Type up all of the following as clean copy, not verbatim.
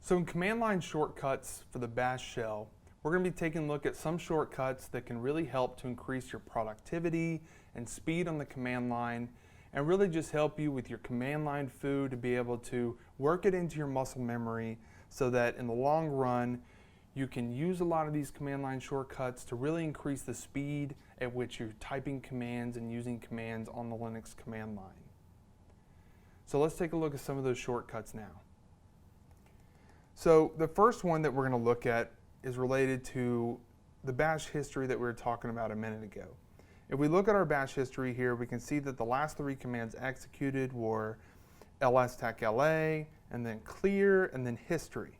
So in command line shortcuts for the Bash shell, we're going to be taking a look at some shortcuts that can really help to increase your productivity and speed on the command line, and really just help you with your command line food to be able to work it into your muscle memory so that in the long run you can use a lot of these command line shortcuts to really increase the speed at which you're typing commands and using commands on the Linux command line. So let's take a look at some of those shortcuts now. So the first one that we're going to look at is related to the Bash history that we were talking about a minute ago. If we look at our Bash history here, we can see that the last three commands executed were ls-tach-la, and then clear, and then history.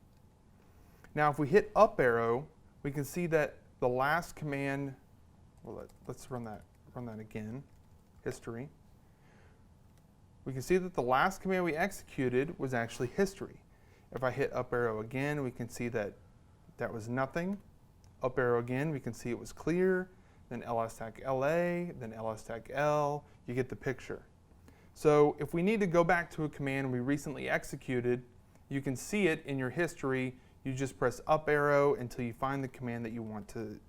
Now if we hit up arrow, we can see that the last command, well, let's run that again, history. We can see that the last command we executed was actually history. If I hit up arrow again, we can see that that was nothing. Up arrow again, we can see it was clear, then ls-tach-la, then ls-tach-l, you get the picture. So if we need to go back to a command we recently executed, you can see it in your history. You just press up arrow until you find the command that you want to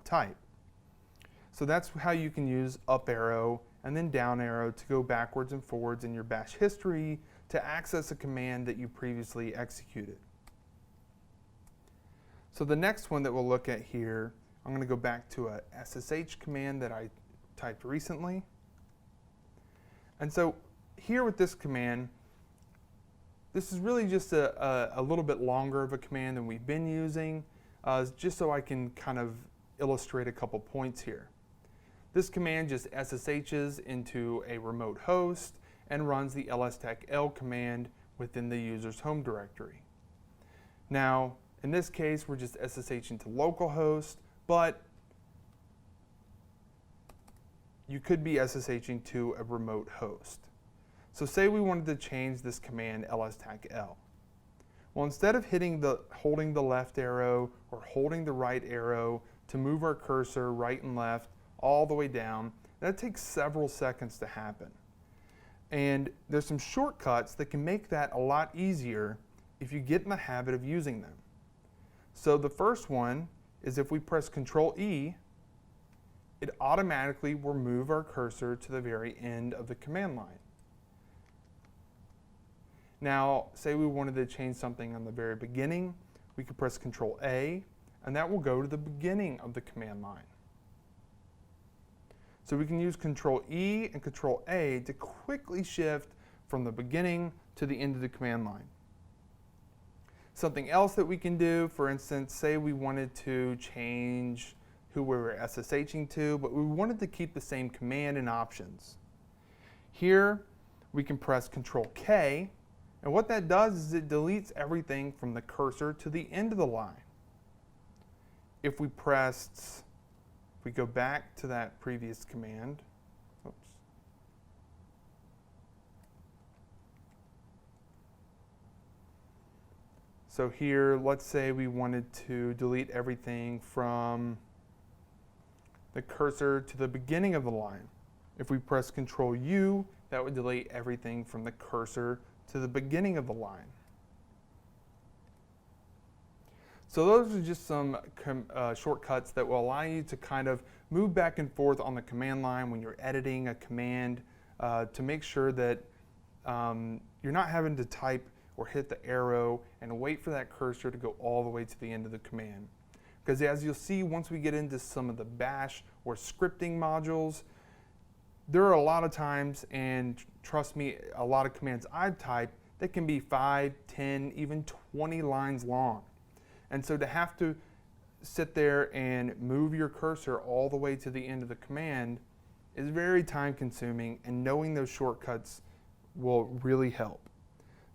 type. So that's how you can use up arrow and then down arrow to go backwards and forwards in your Bash history to access a command that you previously executed. So the next one that we'll look at here, I'm going to go back to a SSH command that I typed recently. And so here with this command, this is really just a little bit longer of a command than we've been using, just so I can kind of illustrate a couple points here. This command just SSHs into a remote host and runs the ls-tach-l command within the user's home directory. Now, in this case, we're just SSHing to localhost, but you could be SSHing to a remote host. So say we wanted to change this command ls-tach-l. Well, instead of holding the left arrow or holding the right arrow to move our cursor right and left all the way down, that takes several seconds to happen. And there's some shortcuts that can make that a lot easier if you get in the habit of using them. So the first one is if we press Control E, it automatically will move our cursor to the very end of the command line. Now, say we wanted to change something on the very beginning, we could press Control A, and that will go to the beginning of the command line. So we can use Control E and Control A to quickly shift from the beginning to the end of the command line. Something else that we can do, for instance, say we wanted to change who we were SSHing to, but we wanted to keep the same command and options. Here, we can press Control K, and what that does is it deletes everything from the cursor to the end of the line. If we go back to that previous command, oops. So here, let's say we wanted to delete everything from the cursor to the beginning of the line. If we press Control U, that would delete everything from the cursor to the beginning of the line. So those are just some shortcuts that will allow you to kind of move back and forth on the command line when you're editing a command to make sure that you're not having to type or hit the arrow and wait for that cursor to go all the way to the end of the command. Because as you'll see, once we get into some of the Bash or scripting modules, there are a lot of times, and trust me, a lot of commands I've typed that can be 5, 10, even 20 lines long. And so to have to sit there and move your cursor all the way to the end of the command is very time consuming, and knowing those shortcuts will really help.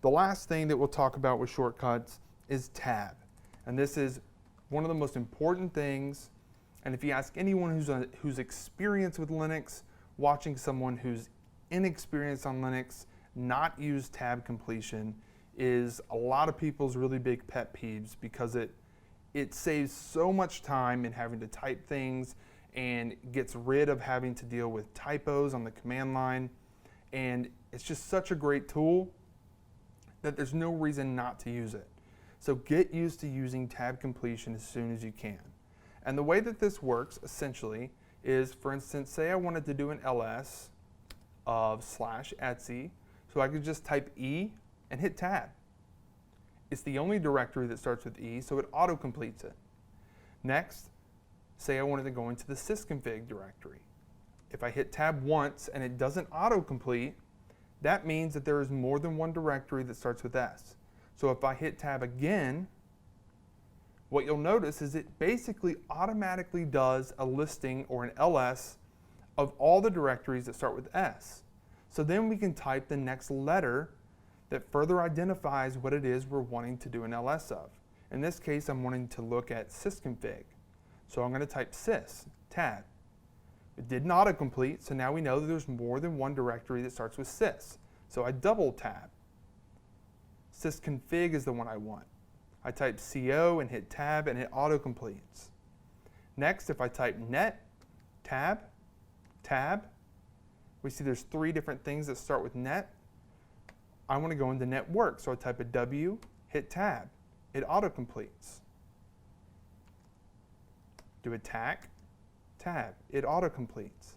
The last thing that we'll talk about with shortcuts is tab. And this is one of the most important things, and if you ask anyone who's experienced with Linux, watching someone who's inexperienced on Linux not use tab completion is a lot of people's really big pet peeves, because it saves so much time in having to type things and gets rid of having to deal with typos on the command line. And it's just such a great tool that there's no reason not to use it. So get used to using tab completion as soon as you can. And the way that this works essentially is, for instance, say I wanted to do an ls of /etc, so I could just type E and hit tab. It's the only directory that starts with E, so it auto-completes it. Next, say I wanted to go into the sysconfig directory. If I hit tab once and it doesn't auto-complete, that means that there is more than one directory that starts with S. So if I hit tab again, what you'll notice is it basically automatically does a listing or an ls of all the directories that start with S. So then we can type the next letter that further identifies what it is we're wanting to do an ls of. In this case, I'm wanting to look at sysconfig. So I'm going to type sys, tab. It didn't autocomplete, so now we know that there's more than one directory that starts with sys. So I double tab. Sysconfig is the one I want. I type co and hit tab and it autocompletes. Next, if I type net, tab, tab, we see there's 3 different things that start with net. I want to go into network, so I type a W, hit tab. It autocompletes. Do a tac, tab. It autocompletes.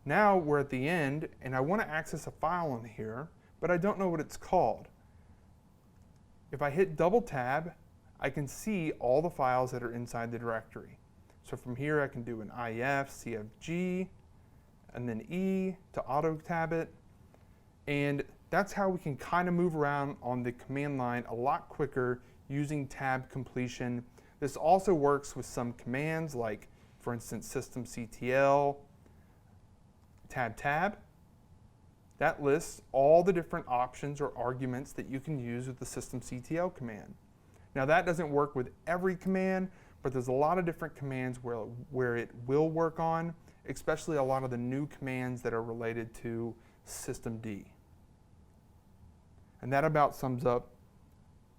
Now we're at the end, and I want to access a file in here, but I don't know what it's called. If I hit double tab, I can see all the files that are inside the directory. So from here I can do an IF, CFG, and then E to auto-tab it. And that's how we can kind of move around on the command line a lot quicker using tab completion. This also works with some commands like, for instance, systemctl, tab. That lists all the different options or arguments that you can use with the systemctl command. Now that doesn't work with every command, but there's a lot of different commands where it will work on, especially a lot of the new commands that are related to systemd. And that about sums up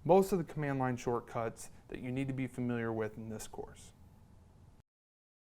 most of the command line shortcuts that you need to be familiar with in this course.